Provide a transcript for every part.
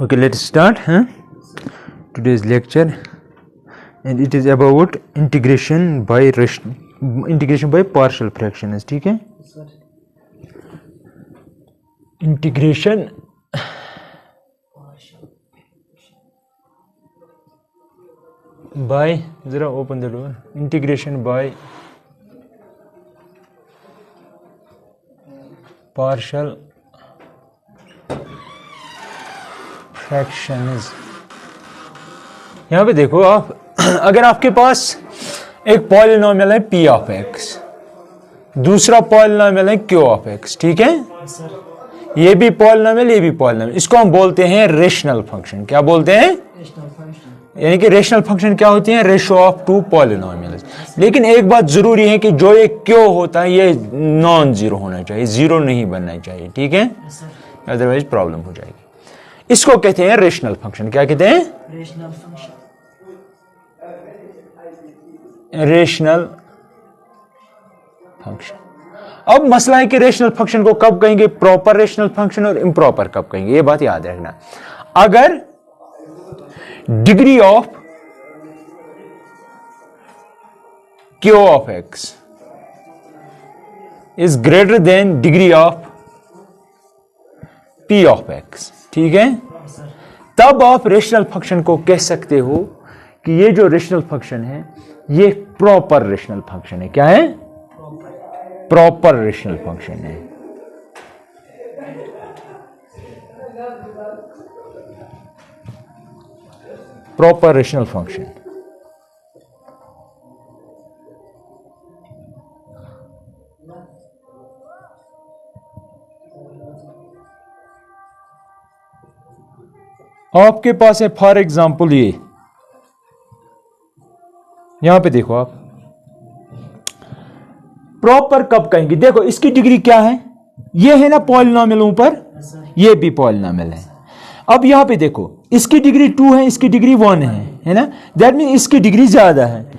Okay, let's start today's lecture, and it is about integration by partial fractions. ठीक है, integration by, जरा open the door, integration by partial fractions. यहाँ पे देखो आप, अगर आपके पास एक पॉलिनोमियल है p ऑफ x, दूसरा पॉलिनोमियल है q ऑफ x, ठीक है, ये भी पॉलिनोमियल, ये भी पॉलिनोमियल, इसको हम बोलते हैं रेशनल फंक्शन। क्या बोलते हैं? यानी कि रेशनल फंक्शन क्या होती है? Ratio of two polynomials. लेकिन एक बात जरूरी है कि जो ये q होता है ये नॉन जीरो होना चाहिए, जीरो नहीं बनना चाहिए, ठीक है, अदरवाइज प्रॉब्लम हो जाएगी। इसको कहते हैं रेशनल फंक्शन। क्या कहते हैं? Rational function. Rational function. अब मसला है कि रेशनल फंक्शन को कब कहेंगे प्रॉपर रेशनल फंक्शन और इम्प्रॉपर कब कहेंगे, ये बात याद रखना। अगर degree of q of x is greater than degree of p of x, ठीक है, तब आप रेशनल फंक्शन को कह सकते हो कि ये जो रेशनल फंक्शन है ये प्रॉपर रेशनल फंक्शन है। क्या है? प्रॉपर रेशनल फंक्शन है। Proper rational function. आपके पास है फॉर एग्जाम्पल ये, यहां पे देखो आप, प्रॉपर कब कहेंगे? देखो इसकी डिग्री क्या है, ये है ना पॉलिनोमियल ऊपर, ये भी पॉलिनोमियल है। अब यहां पे देखो इसकी डिग्री 2 है, इसकी डिग्री 1 है ना, दैट मीन इसकी डिग्री ज्यादा है।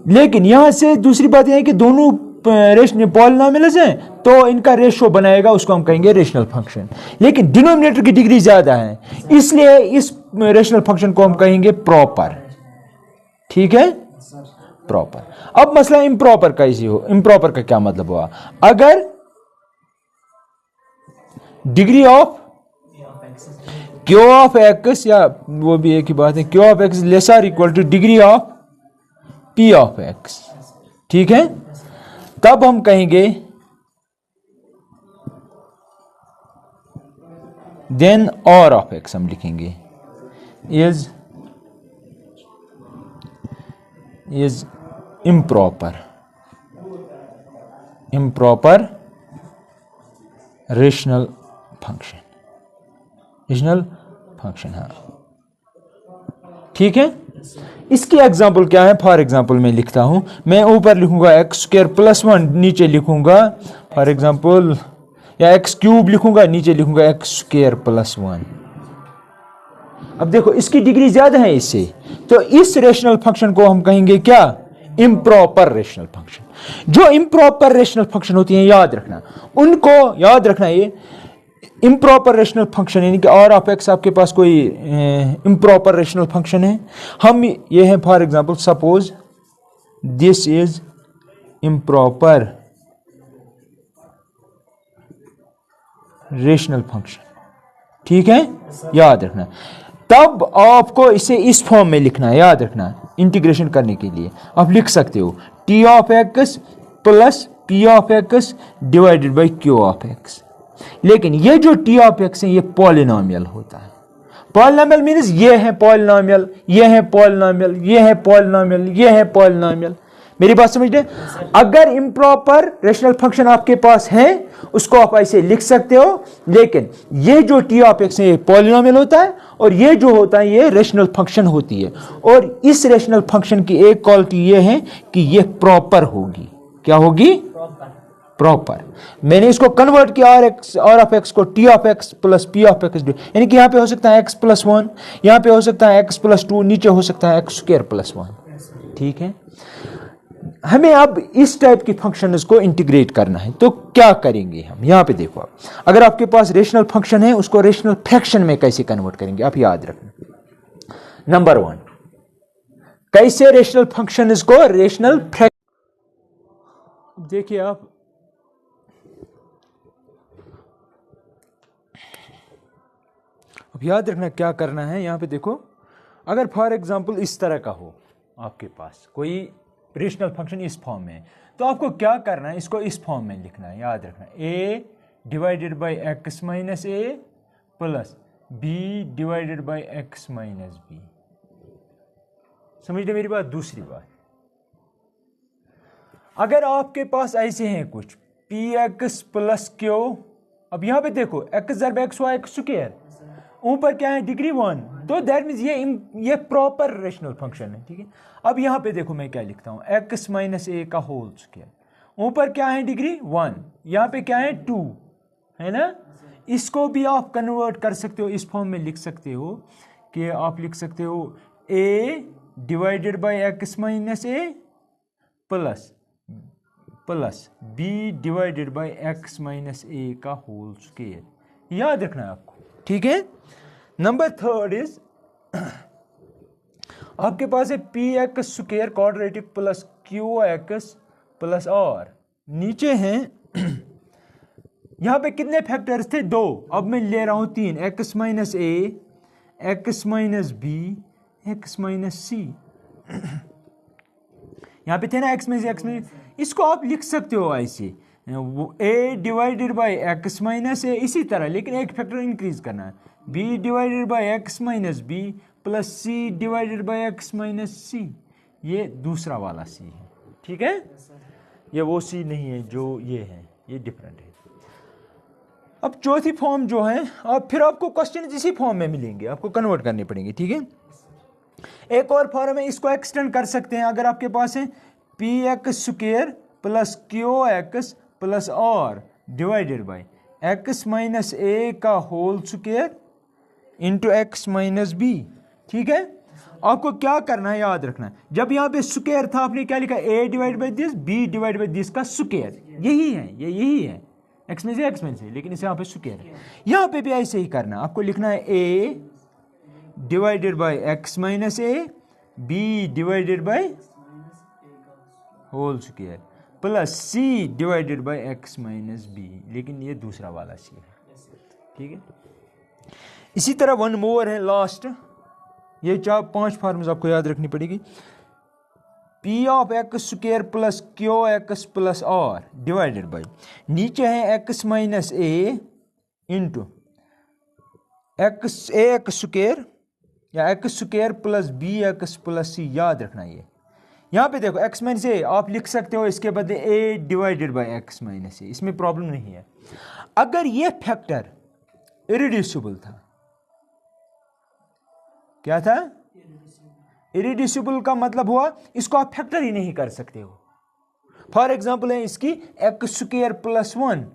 लेकिन यहां से दूसरी बात यह है कि दोनों पॉलिनोमियल्स हैं तो इनका रेशो बनाएगा, उसको हम कहेंगे रेशनल फंक्शन। लेकिन डिनोमिनेटर की डिग्री ज्यादा है, इसलिए इस रेशनल फंक्शन को हम कहेंगे प्रॉपर, ठीक है, प्रॉपर। अब मसला इम्प्रॉपर का इसी हो, इम्प्रॉपर का क्या मतलब हुआ? अगर degree of q of x, या वो भी एक ही बात है, q of x less or equal to degree of p of x, ठीक है, तब हम कहेंगे देन और ऑफ x हम लिखेंगे is improper rational function, rational function, हाँ, ठीक है। इसकी एग्जाम्पल क्या है? फॉर एग्जाम्पल मैं लिखता हूं, मैं ऊपर लिखूंगा एक्स स्क्वायर प्लस 1, नीचे लिखूंगा फॉर एग्जाम्पल, या एक्स क्यूब लिखूंगा, नीचे लिखूंगा एक्स स्क्वायर प्लस 1। अब देखो इसकी डिग्री ज्यादा है इससे, तो इस रेशनल फंक्शन को हम कहेंगे क्या? Improper rational function. जो इम्प्रॉपर रेशनल फंक्शन होती है याद रखना, उनको याद रखना। ये इम्प्रॉपर रेशनल फंक्शन यानी कि आर ऑफ एक्स आपके पास कोई इम्प्रॉपर रेशनल फंक्शन है, हम ये है for example suppose this is improper rational function, ठीक है, याद रखना। तब आपको इसे इस फॉर्म में लिखना है, याद रखना, इंटीग्रेशन करने के लिए आप लिख सकते हो T of x plus P of x divided by Q of x. लेकिन ये जो टी ऑफ एक्स है ये पॉलिनोमियल होता है। पॉलिनोमियल मीन्स ये है पॉलिनोमियल, ये है पॉलिनोमियल, ये है पॉलिनोमियल, ये है पॉलिनोमियल। मेरी बात समझ रहे? अगर इम्प्रॉपर रेशनल फंक्शन आपके पास है उसको आप ऐसे लिख सकते हो, लेकिन ये जो टी ऑफ एक्स है ये पॉलिनोमियल होता है और ये जो होता है ये रेशनल फंक्शन होती है। और इस रेशनल फंक्शन की एक क्वालिटी ये है कि ये प्रॉपर होगी। क्या होगी? प्रॉपर। मैंने इसको कन्वर्ट किया आर ऑफ एक्स को T of x plus P of x, यानी कि यहां पे हो सकता है एक्स प्लस 1, यहां पे हो सकता है एक्स प्लस 2, नीचे हो सकता है एक्स स्क्वायर प्लस 1, ठीक है। हमें अब इस टाइप की फंक्शंस को इंटीग्रेट करना है, तो क्या करेंगे हम? यहां पे देखो, आप अगर आपके पास रेशनल फंक्शन है उसको रेशनल फ्रैक्शन में कैसे कन्वर्ट करेंगे, आप याद रखना। नंबर 1, कैसे रेशनल फंक्शंस को रेशनल फ्रैक्शन। देखिए आप, अब याद रखना क्या करना है। यहां पे देखो, अगर फॉर एग्जांपल इस तरह का हो आपके पास कोई रेशनल फंक्शन इस फॉर्म में, तो आपको क्या करना है, इसको इस फॉर्म में लिखना है। याद रखना, a divided by x minus A plus b divided by x minus b. समझ लो मेरी बात। दूसरी बात, अगर आपके पास ऐसे हैं कुछ पी एक्स प्लस क्यू, अब यहां पे देखो एक्स जरब एक्स वाई एक्स स्क्वायर, ऊपर क्या है डिग्री 1, तो दैट मीन्स ये प्रॉपर रेशनल फंक्शन है, ठीक है। अब यहां पे देखो मैं क्या लिखता हूं, एक्स माइनस ए का होल स्क्वायर, ऊपर क्या है डिग्री 1, यहां पे क्या है 2, है ना। इसको भी आप कन्वर्ट कर सकते हो, इस फॉर्म में लिख सकते हो कि आप लिख सकते हो A divided by x minus A plus plus B divided by x minus A का होल स्क्वायर। याद रखना है आपको, ठीक है। नंबर 3 इज आपके पास है P x square quadratic plus Q x plus r, नीचे हैं यहां पे कितने फैक्टर्स थे, 2, अब मैं ले रहा हूं 3, X minus A, X minus B, X minus C. यहां पे थे ना एक्स माइनस, इसको आप लिख सकते हो ऐसे, A divided by x minus A, इसी तरह, लेकिन एक फैक्टर इंक्रीज करना है, B divided by x minus B plus C divided by x minus C. ये दूसरा वाला सी है, ठीक है। ये वो सी नहीं है जो ये है, ये डिफरेंट है। अब चौथी फॉर्म जो है, अब फिर आपको क्वेश्चन इसी फॉर्म में मिलेंगे, आपको कन्वर्ट करने पड़ेंगे, ठीक है। एक और फॉर्म है, इसको एक्सटेंड कर सकते हैं। अगर आपके पास है P x square plus Q x plus R divided by x minus A का whole square into X minus B, ठीक है। आपको क्या करना है, याद रखना है, जब यहां पे स्क्वायर था आपने क्या लिखा, A divide by this, B divide by this का स्क्वायर, यही है, ये यही है, एक्स में से, लेकिन इसे यहां पे स्क्वायर है। यहां पे भी ऐसे ही करना, आपको लिखना है A divided by x minus A, B divided by whole square plus C divided by x minus B, लेकिन ये दूसरा वाला सी है, ठीक है। इसी तरह वन मोर है लास्ट, ये 4-5 फॉर्म्स आपको याद रखनी पड़ेगी। P of X square plus Q x plus R divided by, नीचे है X minus A into X A X square या X square plus B x plus C. याद रखना, ये यहां पे देखो एक्स माइनस ए आप लिख सकते हो इसके बदले ए डिवाइडेड बाई एक्स माइनस ए, इसमें प्रॉब्लम नहीं है। अगर ये फैक्टर इरिड्यूसिबल था, क्या था, इरिड्यूसिबल का मतलब हुआ इसको आप फैक्टर ही नहीं कर सकते हो। फॉर एग्जांपल है इसकी एक्स स्क्वायर प्लस 1,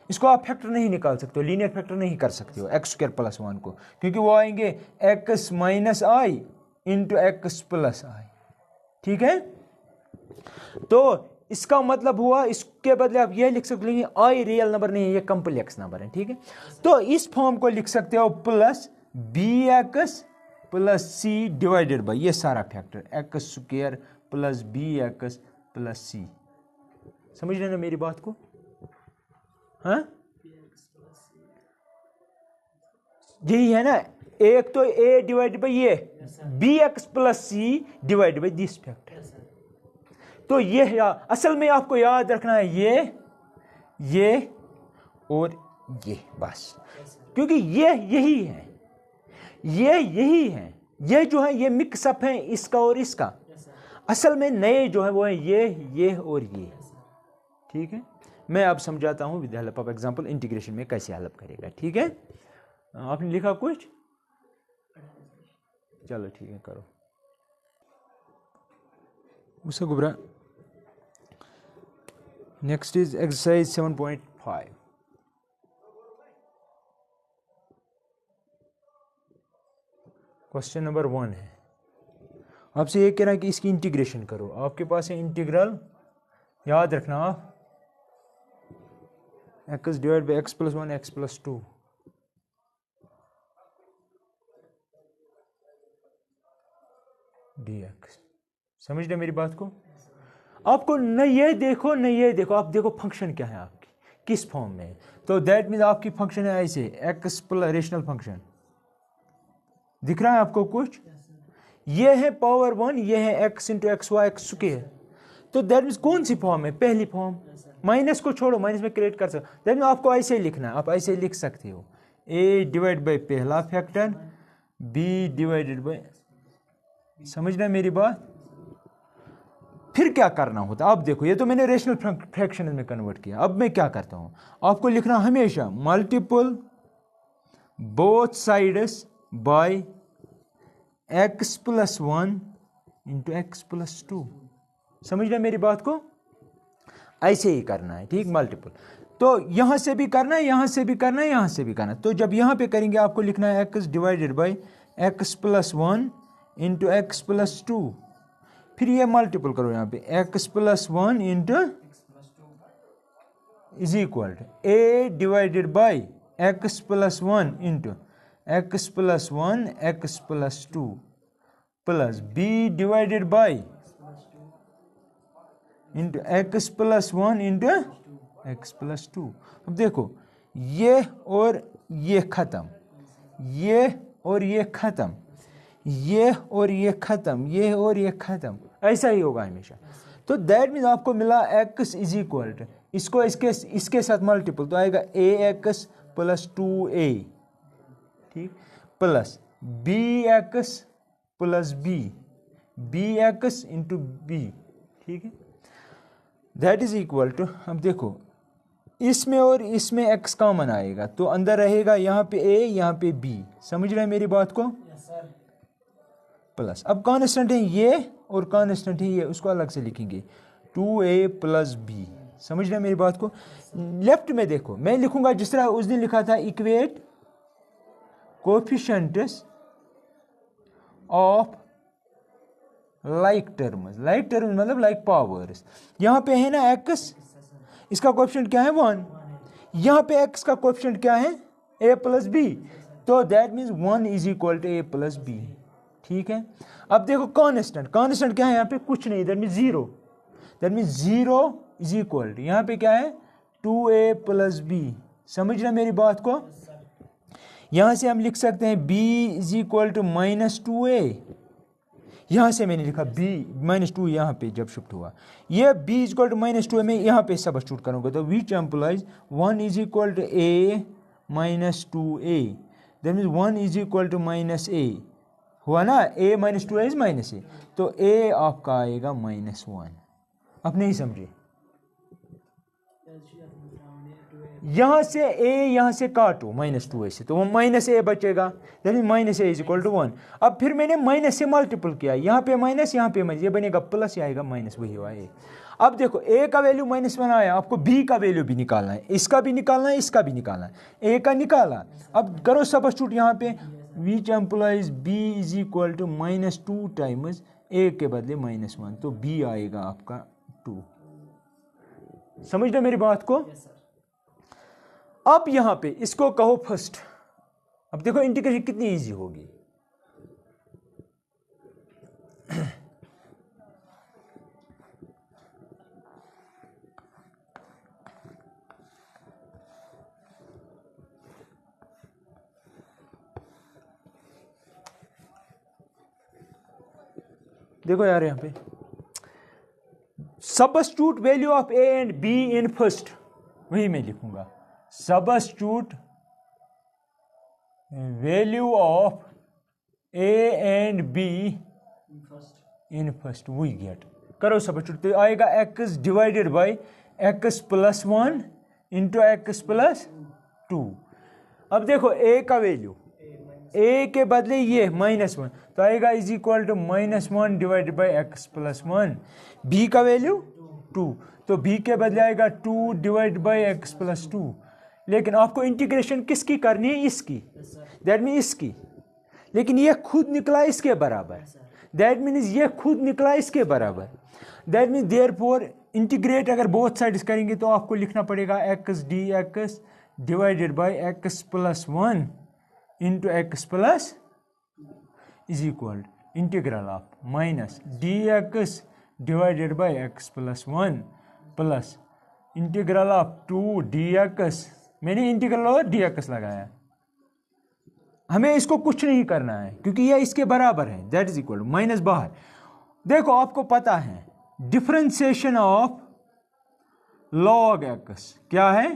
इसको आप फैक्टर नहीं निकाल सकते हो, लीनियर फैक्टर नहीं कर सकते हो एक्स स्क्वायर प्लस 1 को, क्योंकि वो आएंगे एक्स माइनस आई इंटू एक्स प्लस आई, ठीक है। तो इसका मतलब हुआ इसके बदले आप ये लिख सकते हो, आई रियल नंबर नहीं है, ये कॉम्प्लेक्स नंबर है, ठीक है। तो इस फॉर्म को लिख सकते हो plus B x plus C divided by ये सारा factor X square plus B x plus C. समझ रहे ना मेरी बात को, हाँ, यही है ना। एक तो ए डिवाइड बाई ये b x plus c divide by this factor, तो ये है, असल में आपको याद रखना है ये और ये, बस, क्योंकि ये यही है, ये यही है, ये जो है ये मिक्सअप है इसका और इसका, असल में नए जो है वो है ये और ये, ठीक है। मैं अब समझाता हूं with help of example integration में कैसे हेल्प करेगा, ठीक है। आपने लिखा कुछ, चलो ठीक है करो उसे गुबरा। Next is exercise 7.5। Question number 1 है, आपसे ये कह रहा है कि इसकी इंटीग्रेशन करो, आपके पास है इंटीग्रल, याद रखना आप, x divide by x+1 x+2 dx। समझ रहे मेरी बात को? आपको न ये देखो न ये देखो, आप देखो फंक्शन क्या है आपकी, किस फॉर्म में है। तो दैट मीन्स आपकी फंक्शन है ऐसे x प्लस रेशनल फंक्शन, दिख रहा है आपको कुछ? ये है पावर 1, ये है x into x y x square. तो दैट मीन्स कौन सी फॉर्म है? पहली फॉर्म। माइनस को छोड़ो, माइनस में क्रिएट कर सकते, दैट मीन्स आपको ऐसे ही लिखना है, आप ऐसे ही लिख सकते हो a डिवाइड बाई पहला फैक्टर b डिवाइडेड बाई, समझ रहे मेरी बात? फिर क्या करना होता है? अब देखो, ये तो मैंने रेशनल फ्रैक्शन में कन्वर्ट किया, अब मैं क्या करता हूं, आपको लिखना हमेशा multiple both sides by x+1 into x+2। समझ रहे मेरी बात को? ऐसे ही करना है, ठीक, मल्टीपल। तो यहां से भी करना है, यहां से भी करना है, यहां से भी करना है। तो जब यहां पे करेंगे आपको लिखना है x divided by x+1 into x+2, फिर ये मल्टीपल करो यहाँ पे x+1 into is equal to a divided by x+1 into x+1 x+2 plus b divided by into x+1 into x+2। अब देखो, ये और ये खत्म, ये और ये खत्म, ये और ये खत्म, ये और ये खत्म, ऐसा ही होगा हमेशा। तो दैट मीन्स आपको मिला x इज इक्वल टू, इसको इसके साथ मल्टीपल तो आएगा ax प्लस 2a, ठीक, plus bx plus b, bx into b, ठीक है, दैट इज इक्वल टू, अब देखो इसमें और इसमें x कॉमन आएगा तो अंदर रहेगा यहाँ पे a, यहाँ पे b। समझ रहे हैं मेरी बात को? प्लस, अब कॉन्स्टेंट है ये और कॉन्स्टेंट है ये, उसको अलग से लिखेंगे 2a प्लस b। समझ रहे हैं मेरी बात को? लेफ्ट में देखो, मैं लिखूंगा जिस तरह उस दिन लिखा था, equate coefficients of like terms. Like terms मतलब लाइक पावर्स। यहाँ पे है ना x, इसका कोएफिशिएंट क्या है 1, यहाँ पे x का कोएफिशिएंट क्या है a प्लस b, तो that means 1 is equal to a plus b, ठीक है। अब देखो कांस्टेंट, कांस्टेंट क्या है यहाँ पे? कुछ नहीं, that means 0, that means 0 is equal to यहाँ पे क्या है 2a प्लस b। समझ रहे मेरी बात को? यहाँ से हम लिख सकते हैं b is equal to -2a, यहाँ से मैंने लिखा b -2, यहाँ पे जब शिफ्ट हुआ ये b is equal to -2a, मैं यहाँ पे सब्स्टिट्यूट करूँगा तो which implies 1 is equal to a -2a, that means 1 is equal to -a, हुआ ना, a -2a इज -a, तो a आपका आएगा -1। अब नहीं समझे, यहां से a यहां से काटो -2a से, तो वो -a बचेगा, that means -a is equal to 1। अब फिर मैंने माइनस से मल्टीपल किया, यहाँ पे माइनस, यहाँ पे माइनस, ये बनेगा प्लस, आएगा माइनस, वही हुआ a। अब देखो a का वैल्यू -1 आया, आपको b का वैल्यू भी निकालना है, इसका भी निकालना है, इसका भी निकालना है, a का निकाला, अब करो सब्स्टिट्यूट यहाँ पे, which implies b is equal to -2 times a के बदले -1, तो b आएगा आपका 2। समझ रहे मेरी बात को? अब यहां पे इसको कहो फर्स्ट। अब देखो इंटीग्रेशन कितनी इजी होगी। देखो यार यहां पे substitute value of a and b in first, वही मैं लिखूंगा, substitute value of a and b in first, we get, करो सबस्टिट्यूट, तो आएगा x divided by x+1 into x+2। अब देखो a का वैल्यू, a के बदले ये -1, तो आएगा is equal to -1 divided by x+1। b का वैल्यू 2, तो b के बदले आएगा 2 डिवाइड बाई x+2। लेकिन आपको इंटीग्रेशन किसकी करनी है? इसकी, दैट मीन इसकी, लेकिन ये खुद निकला इसके बराबर, दैट मीन्स ये खुद निकला इसके बराबर। दैट मीन्स देयरफॉर इंटीग्रेट अगर बोथ साइड्स करेंगे तो आपको लिखना पड़ेगा x D x divided by x plus 1 into x plus is equal integral of minus D x divided by x plus 1 plus integral of 2 D x, मैंने integral और D x लगाया। हमें इसको कुछ नहीं करना है क्योंकि यह इसके बराबर है, दैट इज इक्वल माइनस बाहर। देखो आपको पता है डिफरेंशिएशन ऑफ लॉग एक्स क्या है,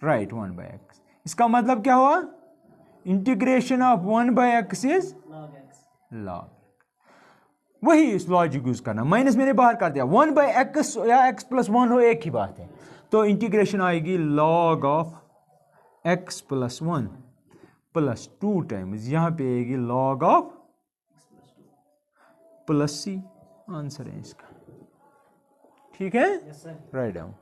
राइट 1 बाई एक्स। इसका मतलब क्या हुआ, integration of 1 by x is log. वही इस लॉजिक यूज करना, माइनस मैंने बाहर कर दिया, 1 बाई एक्स या एक्स प्लस 1 हो एक ही बात है। तो इंटीग्रेशन आएगी log of x plus 1 plus 2 times यहां पे आएगी log of plus c. Answer है इसका, ठीक है, राइट डाउन।